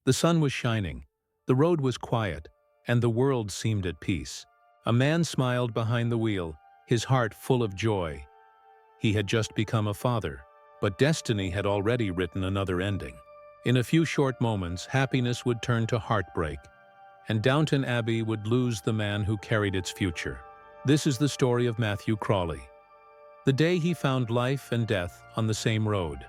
The sun was shining, the road was quiet, and the world seemed at peace. A man smiled behind the wheel, his heart full of joy. He had just become a father, but destiny had already written another ending. In a few short moments, happiness would turn to heartbreak, and Downton Abbey would lose the man who carried its future. This is the story of Matthew Crawley. The day he found life and death on the same road.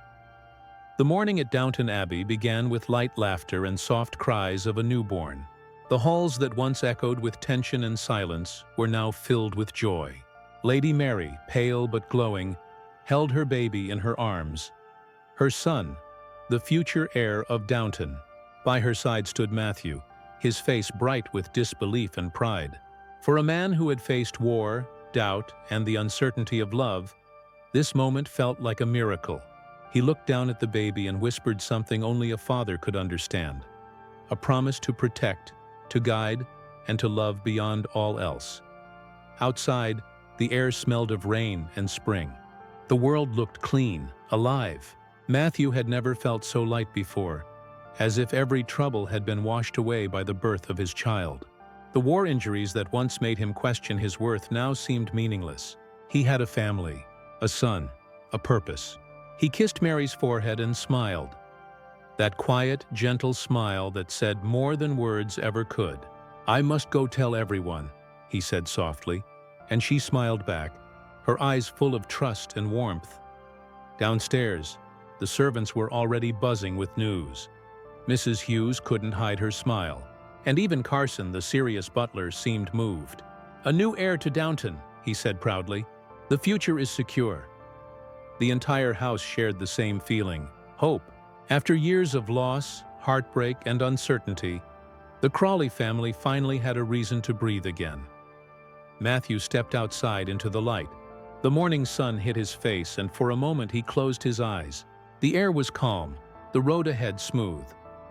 The morning at Downton Abbey began with light laughter and soft cries of a newborn. The halls that once echoed with tension and silence were now filled with joy. Lady Mary, pale but glowing, held her baby in her arms. Her son, the future heir of Downton. By her side stood Matthew, his face bright with disbelief and pride. For a man who had faced war, doubt, and the uncertainty of love, this moment felt like a miracle. He looked down at the baby and whispered something only a father could understand. A promise to protect, to guide, and to love beyond all else. Outside, the air smelled of rain and spring. The world looked clean, alive. Matthew had never felt so light before, as if every trouble had been washed away by the birth of his child. The war injuries that once made him question his worth now seemed meaningless. He had a family, a son, a purpose. He kissed Mary's forehead and smiled. That quiet, gentle smile that said more than words ever could. "I must go tell everyone," he said softly, and she smiled back, her eyes full of trust and warmth. Downstairs, the servants were already buzzing with news. Mrs. Hughes couldn't hide her smile, and even Carson, the serious butler, seemed moved. "A new heir to Downton," he said proudly. "The future is secure." The entire house shared the same feeling, hope. After years of loss, heartbreak, and uncertainty, the Crawley family finally had a reason to breathe again. Matthew stepped outside into the light. The morning sun hit his face, and for a moment he closed his eyes. The air was calm, the road ahead smooth.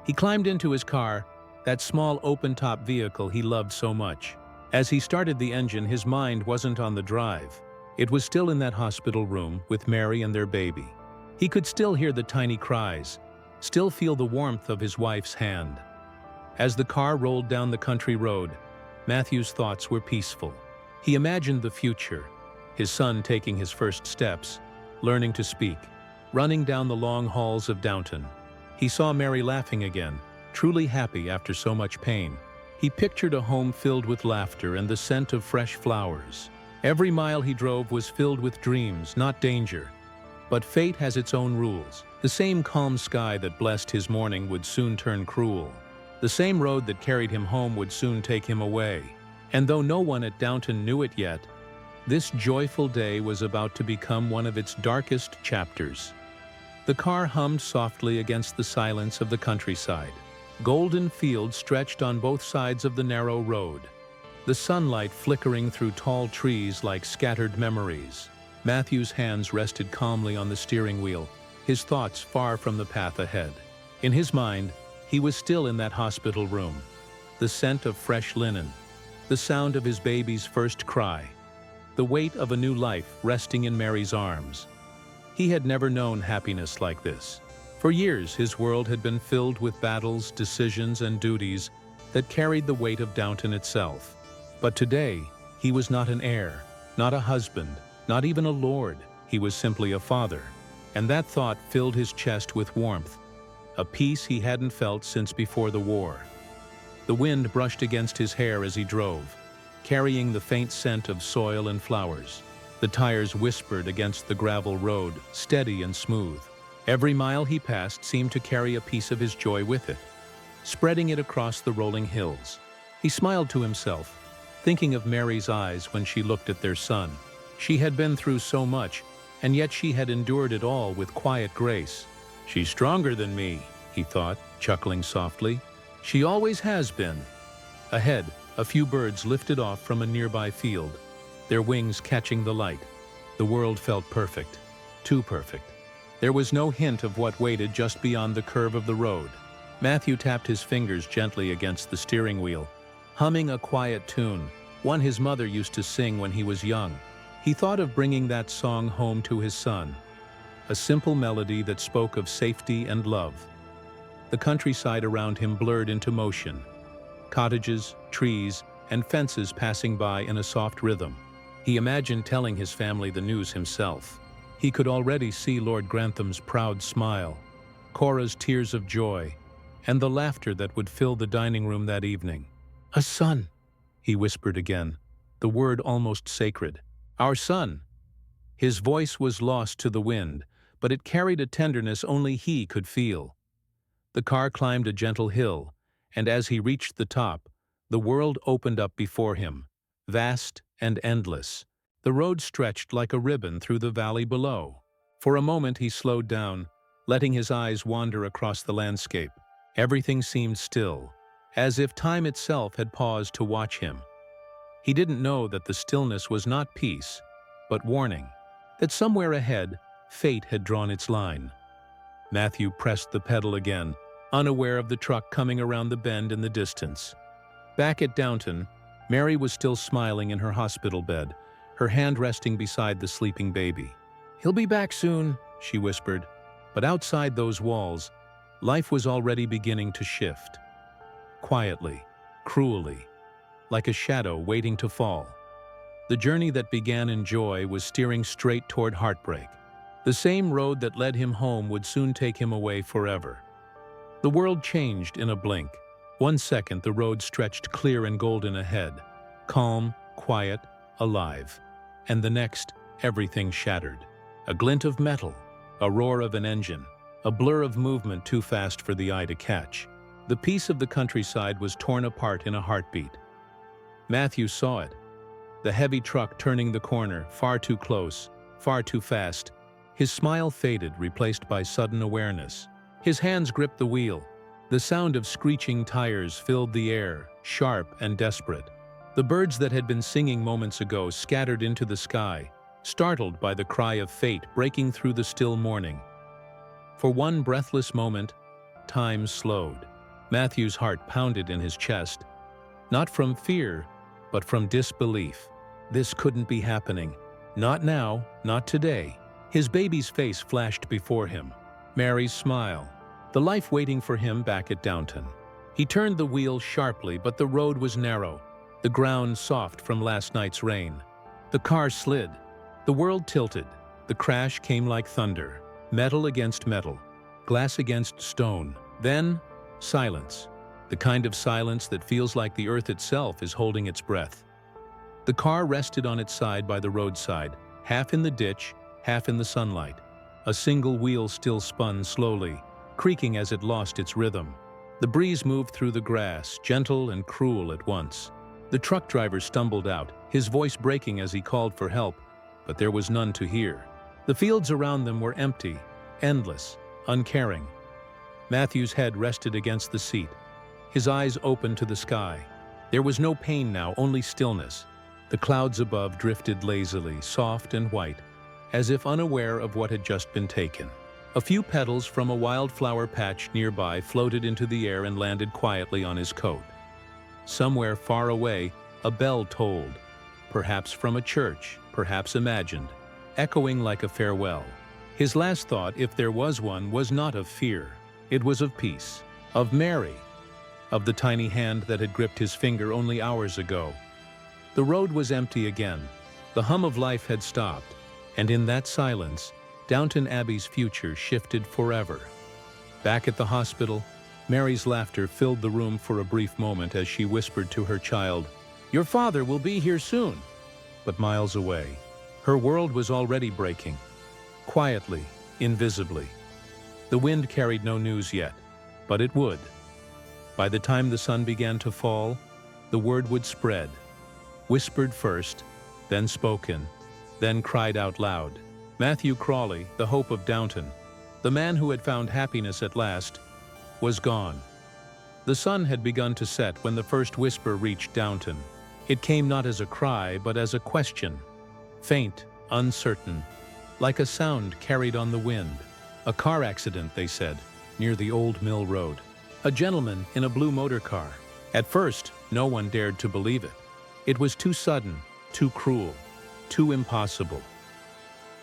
He climbed into his car, that small open-top vehicle he loved so much. As he started the engine, his mind wasn't on the drive. It was still in that hospital room with Mary and their baby. He could still hear the tiny cries, still feel the warmth of his wife's hand. As the car rolled down the country road, Matthew's thoughts were peaceful. He imagined the future, his son taking his first steps, learning to speak, running down the long halls of Downton. He saw Mary laughing again, truly happy after so much pain. He pictured a home filled with laughter and the scent of fresh flowers. Every mile he drove was filled with dreams, not danger. But fate has its own rules. The same calm sky that blessed his morning would soon turn cruel. The same road that carried him home would soon take him away. And though no one at Downton knew it yet, this joyful day was about to become one of its darkest chapters. The car hummed softly against the silence of the countryside. Golden fields stretched on both sides of the narrow road, the sunlight flickering through tall trees like scattered memories. Matthew's hands rested calmly on the steering wheel, his thoughts far from the path ahead. In his mind, he was still in that hospital room. The scent of fresh linen, the sound of his baby's first cry, the weight of a new life resting in Mary's arms. He had never known happiness like this. For years, his world had been filled with battles, decisions, and duties that carried the weight of Downton itself. But today, he was not an heir, not a husband, not even a lord. He was simply a father. And that thought filled his chest with warmth, a peace he hadn't felt since before the war. The wind brushed against his hair as he drove, carrying the faint scent of soil and flowers. The tires whispered against the gravel road, steady and smooth. Every mile he passed seemed to carry a piece of his joy with it, spreading it across the rolling hills. He smiled to himself, thinking of Mary's eyes when she looked at their son. She had been through so much, and yet she had endured it all with quiet grace. "She's stronger than me," he thought, chuckling softly. "She always has been." Ahead, a few birds lifted off from a nearby field, their wings catching the light. The world felt perfect, too perfect. There was no hint of what waited just beyond the curve of the road. Matthew tapped his fingers gently against the steering wheel, humming a quiet tune, one his mother used to sing when he was young. He thought of bringing that song home to his son, a simple melody that spoke of safety and love. The countryside around him blurred into motion. Cottages, trees, and fences passing by in a soft rhythm. He imagined telling his family the news himself. He could already see Lord Grantham's proud smile, Cora's tears of joy, and the laughter that would fill the dining room that evening. "A son," he whispered again, the word almost sacred. "Our son." His voice was lost to the wind, but it carried a tenderness only he could feel. The car climbed a gentle hill, and as he reached the top, the world opened up before him, vast and endless. The road stretched like a ribbon through the valley below. For a moment he slowed down, letting his eyes wander across the landscape. Everything seemed still, as if time itself had paused to watch him. He didn't know that the stillness was not peace, but warning, that somewhere ahead, fate had drawn its line. Matthew pressed the pedal again, unaware of the truck coming around the bend in the distance. Back at Downton, Mary was still smiling in her hospital bed, her hand resting beside the sleeping baby. "He'll be back soon," she whispered. But outside those walls, life was already beginning to shift. Quietly, cruelly, like a shadow waiting to fall. The journey that began in joy was steering straight toward heartbreak. The same road that led him home would soon take him away forever. The world changed in a blink. 1 second the road stretched clear and golden ahead, calm, quiet, alive. And the next, everything shattered. A glint of metal, a roar of an engine, a blur of movement too fast for the eye to catch. The peace of the countryside was torn apart in a heartbeat. Matthew saw it. The heavy truck turning the corner, far too close, far too fast. His smile faded, replaced by sudden awareness. His hands gripped the wheel. The sound of screeching tires filled the air, sharp and desperate. The birds that had been singing moments ago scattered into the sky, startled by the cry of fate breaking through the still morning. For one breathless moment, time slowed. Matthew's heart pounded in his chest, not from fear, but from disbelief. This couldn't be happening. Not now, not today. His baby's face flashed before him. Mary's smile. The life waiting for him back at Downton. He turned the wheel sharply, but the road was narrow, the ground soft from last night's rain. The car slid. The world tilted. The crash came like thunder. Metal against metal. Glass against stone. Then, silence. The kind of silence that feels like the earth itself is holding its breath. The car rested on its side by the roadside, half in the ditch, half in the sunlight. A single wheel still spun slowly, creaking as it lost its rhythm. The breeze moved through the grass, gentle and cruel at once. The truck driver stumbled out, his voice breaking as he called for help, but there was none to hear. The fields around them were empty, endless, uncaring. Matthew's head rested against the seat, his eyes open to the sky. There was no pain now, only stillness. The clouds above drifted lazily, soft and white, as if unaware of what had just been taken. A few petals from a wildflower patch nearby floated into the air and landed quietly on his coat. Somewhere far away, a bell tolled, perhaps from a church, perhaps imagined, echoing like a farewell. His last thought, if there was one, was not of fear. It was of peace, of Mary, of the tiny hand that had gripped his finger only hours ago. The road was empty again. The hum of life had stopped, and in that silence, Downton Abbey's future shifted forever. Back at the hospital, Mary's laughter filled the room for a brief moment as she whispered to her child, "Your father will be here soon." But miles away, her world was already breaking, quietly, invisibly. The wind carried no news yet, but it would. By the time the sun began to fall, the word would spread, whispered first, then spoken, then cried out loud. Matthew Crawley, the hope of Downton, the man who had found happiness at last, was gone. The sun had begun to set when the first whisper reached Downton. It came not as a cry, but as a question, faint, uncertain, like a sound carried on the wind. A car accident, they said, near the old mill road. A gentleman in a blue motor car. At first, no one dared to believe it. It was too sudden, too cruel, too impossible.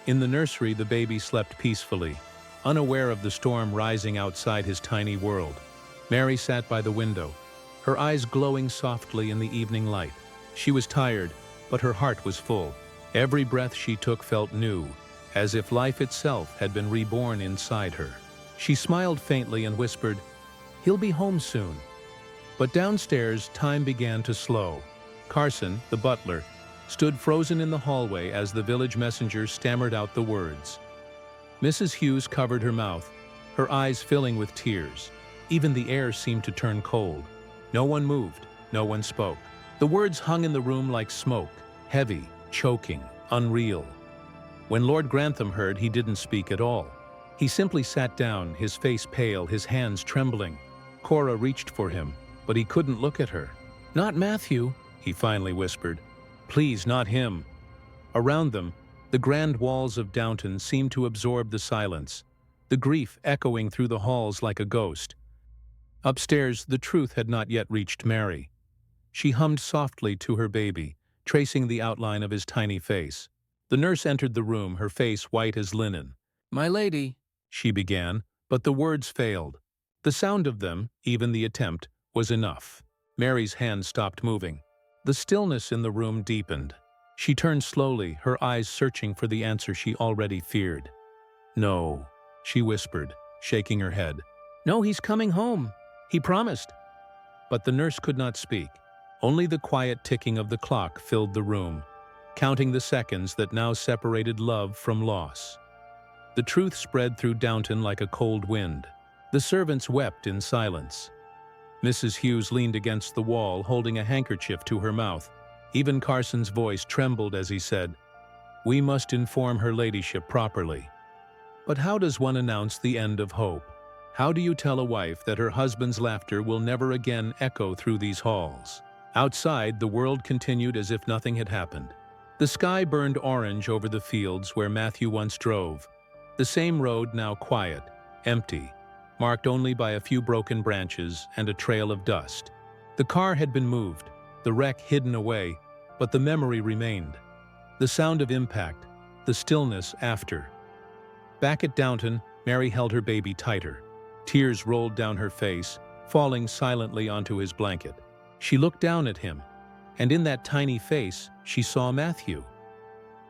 In the nursery, the baby slept peacefully, unaware of the storm rising outside his tiny world. Mary sat by the window, her eyes glowing softly in the evening light. She was tired, but her heart was full. Every breath she took felt new, as if life itself had been reborn inside her. She smiled faintly and whispered, "He'll be home soon." But downstairs, time began to slow. Carson, the butler, stood frozen in the hallway as the village messenger stammered out the words. Mrs. Hughes covered her mouth, her eyes filling with tears. Even the air seemed to turn cold. No one moved, no one spoke. The words hung in the room like smoke, heavy, choking, unreal. When Lord Grantham heard, he didn't speak at all. He simply sat down, his face pale, his hands trembling. Cora reached for him, but he couldn't look at her. "Not Matthew," he finally whispered. "Please, not him." Around them, the grand walls of Downton seemed to absorb the silence, the grief echoing through the halls like a ghost. Upstairs, the truth had not yet reached Mary. She hummed softly to her baby, tracing the outline of his tiny face. The nurse entered the room, her face white as linen. "My lady," she began, but the words failed. The sound of them, even the attempt, was enough. Mary's hand stopped moving. The stillness in the room deepened. She turned slowly, her eyes searching for the answer she already feared. "No," she whispered, shaking her head. "No, he's coming home. He promised." But the nurse could not speak. Only the quiet ticking of the clock filled the room, counting the seconds that now separated love from loss. The truth spread through Downton like a cold wind. The servants wept in silence. Mrs. Hughes leaned against the wall, holding a handkerchief to her mouth. Even Carson's voice trembled as he said, "We must inform her ladyship properly." But how does one announce the end of hope? How do you tell a wife that her husband's laughter will never again echo through these halls? Outside, the world continued as if nothing had happened. The sky burned orange over the fields where Matthew once drove. The same road now quiet, empty, marked only by a few broken branches and a trail of dust. The car had been moved, the wreck hidden away, but the memory remained. The sound of impact, the stillness after. Back at Downton, Mary held her baby tighter. Tears rolled down her face, falling silently onto his blanket. She looked down at him, and in that tiny face, she saw Matthew.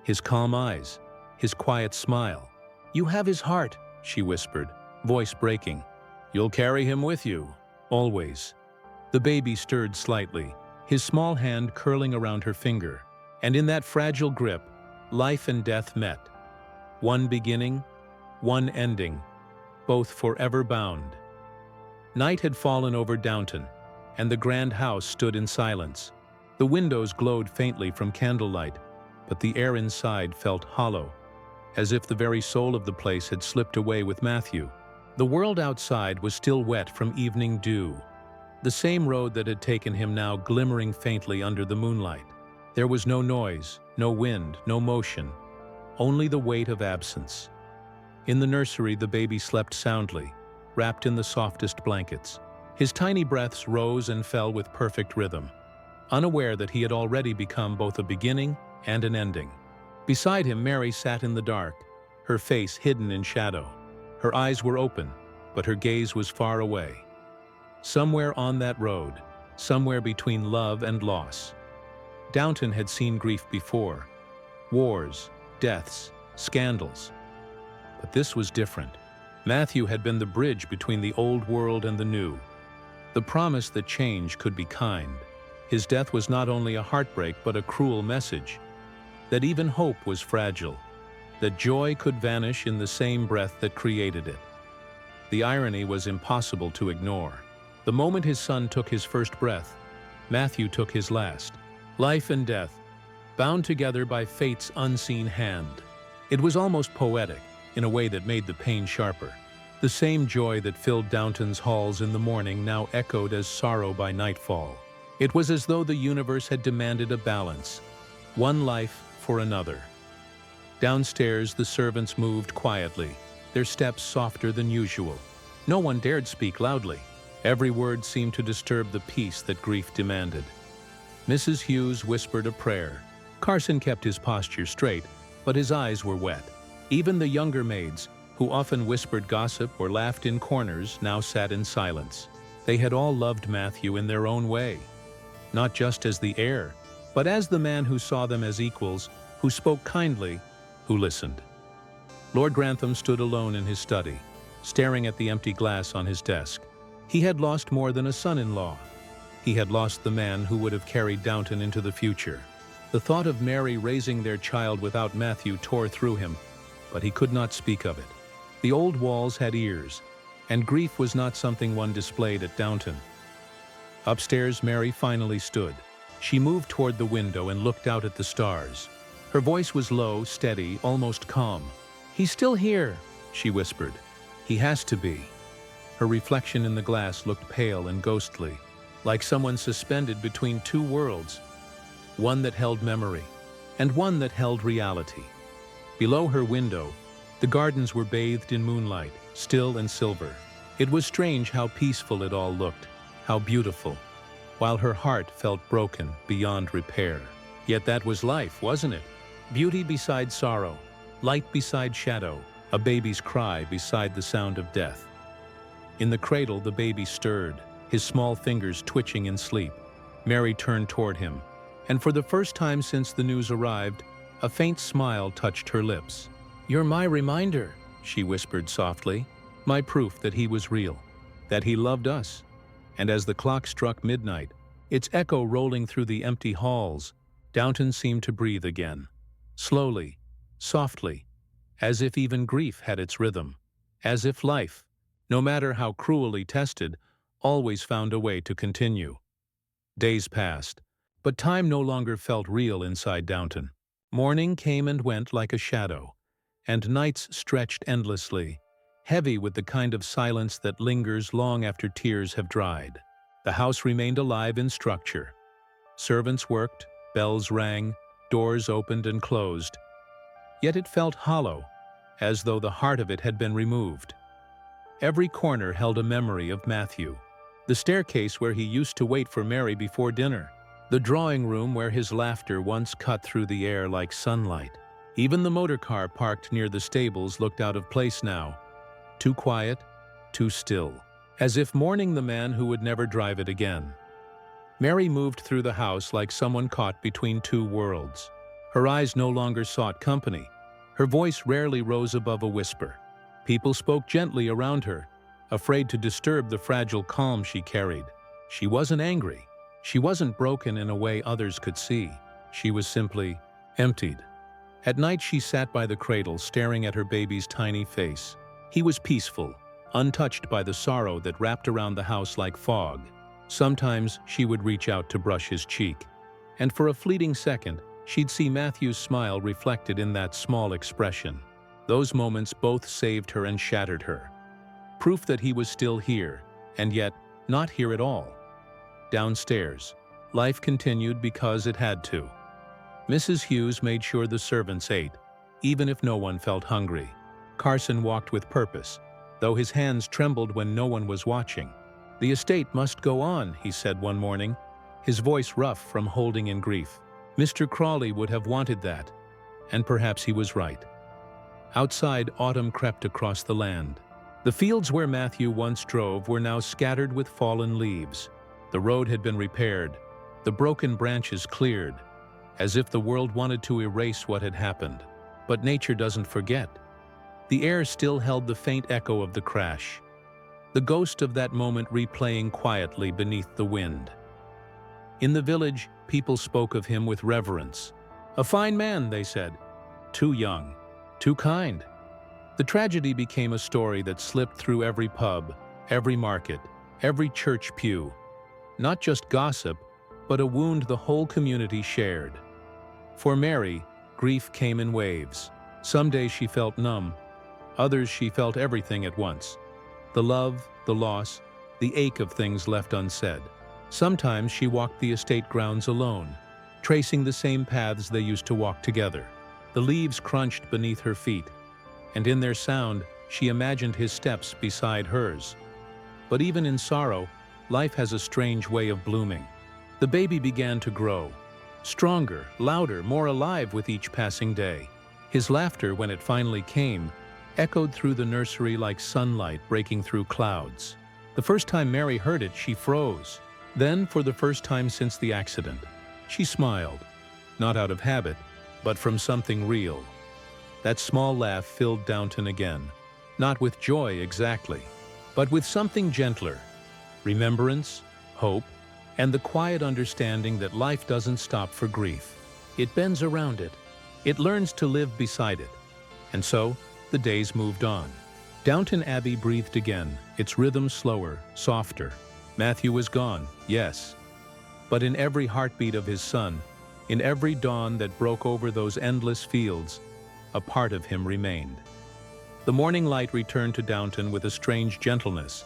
His calm eyes, his quiet smile. "You have his heart," she whispered, voice breaking. "You'll carry him with you, always." The baby stirred slightly, his small hand curling around her finger, and in that fragile grip, life and death met. One beginning, one ending, both forever bound. Night had fallen over Downton, and the grand house stood in silence. The windows glowed faintly from candlelight, but the air inside felt hollow, as if the very soul of the place had slipped away with Matthew. The world outside was still wet from evening dew, the same road that had taken him now glimmering faintly under the moonlight. There was no noise, no wind, no motion, only the weight of absence. In the nursery, the baby slept soundly, wrapped in the softest blankets. His tiny breaths rose and fell with perfect rhythm, unaware that he had already become both a beginning and an ending. Beside him, Mary sat in the dark, her face hidden in shadow. Her eyes were open, but her gaze was far away. Somewhere on that road, somewhere between love and loss. Downton had seen grief before. Wars, deaths, scandals. But this was different. Matthew had been the bridge between the old world and the new. The promise that change could be kind. His death was not only a heartbreak but a cruel message. That even hope was fragile. That joy could vanish in the same breath that created it. The irony was impossible to ignore. The moment his son took his first breath, Matthew took his last. Life and death, bound together by fate's unseen hand. It was almost poetic, in a way that made the pain sharper. The same joy that filled Downton's halls in the morning now echoed as sorrow by nightfall. It was as though the universe had demanded a balance, one life for another. Downstairs, the servants moved quietly, their steps softer than usual. No one dared speak loudly. Every word seemed to disturb the peace that grief demanded. Mrs. Hughes whispered a prayer. Carson kept his posture straight, but his eyes were wet. Even the younger maids, who often whispered gossip or laughed in corners, now sat in silence. They had all loved Matthew in their own way, not just as the heir, but as the man who saw them as equals, who spoke kindly, who listened. Lord Grantham stood alone in his study, staring at the empty glass on his desk. He had lost more than a son-in-law. He had lost the man who would have carried Downton into the future. The thought of Mary raising their child without Matthew tore through him, but he could not speak of it. The old walls had ears, and grief was not something one displayed at Downton. Upstairs, Mary finally stood. She moved toward the window and looked out at the stars. Her voice was low, steady, almost calm. "He's still here," she whispered. "He has to be." Her reflection in the glass looked pale and ghostly, like someone suspended between two worlds, one that held memory and one that held reality. Below her window, the gardens were bathed in moonlight, still and silver. It was strange how peaceful it all looked, how beautiful, while her heart felt broken beyond repair. Yet that was life, wasn't it? Beauty beside sorrow, light beside shadow, a baby's cry beside the sound of death. In the cradle, the baby stirred, his small fingers twitching in sleep. Mary turned toward him, and for the first time since the news arrived, a faint smile touched her lips. "You're my reminder," she whispered softly, "my proof that he was real, that he loved us." And as the clock struck midnight, its echo rolling through the empty halls, Downton seemed to breathe again. Slowly, softly, as if even grief had its rhythm, as if life, no matter how cruelly tested, always found a way to continue. Days passed, but time no longer felt real inside Downton. Morning came and went like a shadow, and nights stretched endlessly, heavy with the kind of silence that lingers long after tears have dried. The house remained alive in structure. Servants worked, bells rang, doors opened and closed. Yet it felt hollow, as though the heart of it had been removed. Every corner held a memory of Matthew. The staircase where he used to wait for Mary before dinner. The drawing room where his laughter once cut through the air like sunlight. Even the motor car parked near the stables looked out of place now. Too quiet, too still, as if mourning the man who would never drive it again. Mary moved through the house like someone caught between two worlds. Her eyes no longer sought company. Her voice rarely rose above a whisper. People spoke gently around her, afraid to disturb the fragile calm she carried. She wasn't angry. She wasn't broken in a way others could see. She was simply emptied. At night she sat by the cradle, staring at her baby's tiny face. He was peaceful, untouched by the sorrow that wrapped around the house like fog. Sometimes she would reach out to brush his cheek, and for a fleeting second, she'd see Matthew's smile reflected in that small expression. Those moments both saved her and shattered her. Proof that he was still here, and yet not here at all. Downstairs, life continued because it had to. Mrs. Hughes made sure the servants ate, even if no one felt hungry. Carson walked with purpose, though his hands trembled when no one was watching. "The estate must go on," he said one morning, his voice rough from holding in grief. Mr. Crawley would have wanted that, and perhaps he was right. Outside, autumn crept across the land. The fields where Matthew once drove were now scattered with fallen leaves. The road had been repaired, the broken branches cleared, as if the world wanted to erase what had happened. But nature doesn't forget. The air still held the faint echo of the crash, the ghost of that moment replaying quietly beneath the wind. In the village, people spoke of him with reverence. "A fine man," they said. "Too young, too kind." The tragedy became a story that slipped through every pub, every market, every church pew. Not just gossip, but a wound the whole community shared. For Mary, grief came in waves. Some days she felt numb, others she felt everything at once. The love, the loss, the ache of things left unsaid. Sometimes she walked the estate grounds alone, tracing the same paths they used to walk together. The leaves crunched beneath her feet, and in their sound she imagined his steps beside hers. But even in sorrow, life has a strange way of blooming. The baby began to grow, stronger, louder, more alive with each passing day. His laughter, when it finally came, echoed through the nursery like sunlight breaking through clouds. The first time Mary heard it, she froze. Then, for the first time since the accident, she smiled, not out of habit, but from something real. That small laugh filled Downton again, not with joy exactly, but with something gentler, remembrance, hope, and the quiet understanding that life doesn't stop for grief. It bends around it. It learns to live beside it. And so, the days moved on. Downton Abbey breathed again, its rhythm slower, softer. Matthew was gone, yes. But in every heartbeat of his son, in every dawn that broke over those endless fields, a part of him remained. The morning light returned to Downton with a strange gentleness,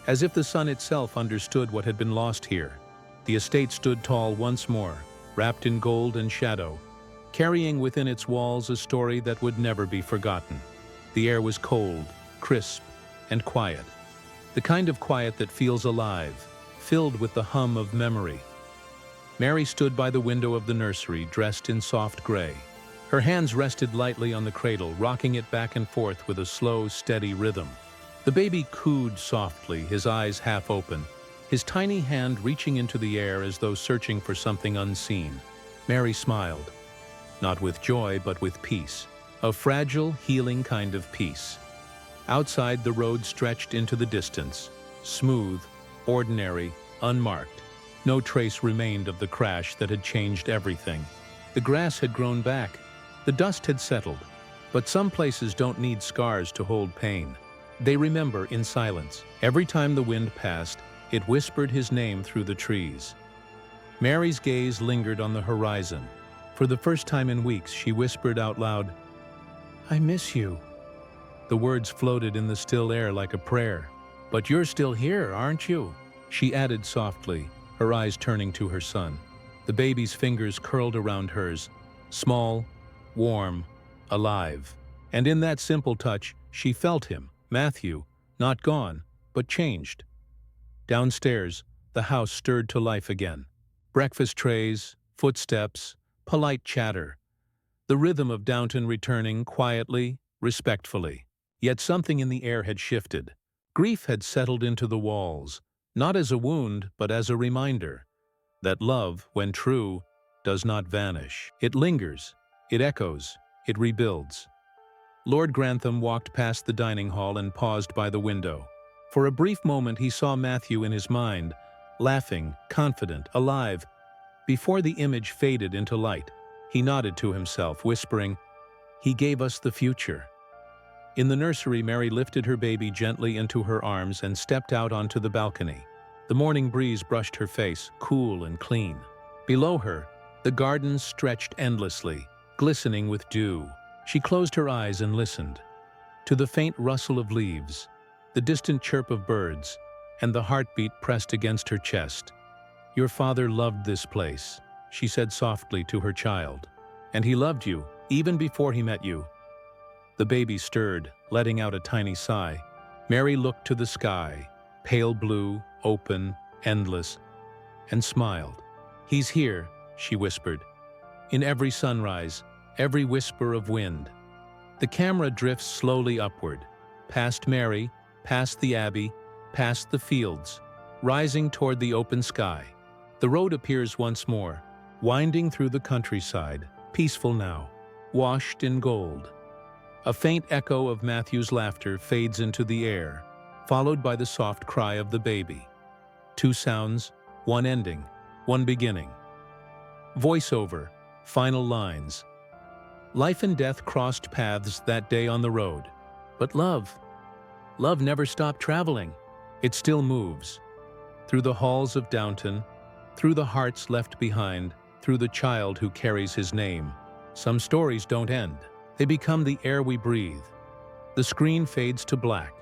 as if the sun itself understood what had been lost here. The estate stood tall once more, wrapped in gold and shadow, carrying within its walls a story that would never be forgotten. The air was cold, crisp, and quiet. The kind of quiet that feels alive, filled with the hum of memory. Mary stood by the window of the nursery, dressed in soft gray. Her hands rested lightly on the cradle, rocking it back and forth with a slow, steady rhythm. The baby cooed softly, his eyes half open, his tiny hand reaching into the air as though searching for something unseen. Mary smiled, not with joy but with peace, a fragile, healing kind of peace. Outside, the road stretched into the distance, smooth, ordinary, unmarked. No trace remained of the crash that had changed everything. The grass had grown back, the dust had settled, but some places don't need scars to hold pain. They remember in silence. Every time the wind passed, it whispered his name through the trees. Mary's gaze lingered on the horizon. For the first time in weeks, she whispered out loud, "I miss you." The words floated in the still air like a prayer. "But you're still here, aren't you?" she added softly, her eyes turning to her son. The baby's fingers curled around hers, small, warm, alive. And in that simple touch, she felt him, Matthew, not gone, but changed. Downstairs, the house stirred to life again. Breakfast trays, footsteps, polite chatter. The rhythm of Downton returning quietly, respectfully. Yet something in the air had shifted. Grief had settled into the walls, not as a wound, but as a reminder that love, when true, does not vanish. It lingers, it echoes, it rebuilds. Lord Grantham walked past the dining hall and paused by the window. For a brief moment he saw Matthew in his mind, laughing, confident, alive. Before the image faded into light, he nodded to himself, whispering, "He gave us the future." In the nursery, Mary lifted her baby gently into her arms and stepped out onto the balcony. The morning breeze brushed her face, cool and clean. Below her, the gardens stretched endlessly, glistening with dew. She closed her eyes and listened to the faint rustle of leaves, the distant chirp of birds, and the heartbeat pressed against her chest. "Your father loved this place," she said softly to her child. "And he loved you, even before he met you." The baby stirred, letting out a tiny sigh. Mary looked to the sky, pale blue, open, endless, and smiled. "He's here," she whispered, "in every sunrise, every whisper of wind." The camera drifts slowly upward, past Mary, past the Abbey, past the fields, rising toward the open sky. The road appears once more, winding through the countryside, peaceful now, washed in gold. A faint echo of Matthew's laughter fades into the air, followed by the soft cry of the baby. Two sounds, one ending, one beginning. Voiceover, final lines. Life and death crossed paths that day on the road. But love never stopped traveling. It still moves. Through the halls of Downton, through the hearts left behind, through the child who carries his name. Some stories don't end. They become the air we breathe. The screen fades to black.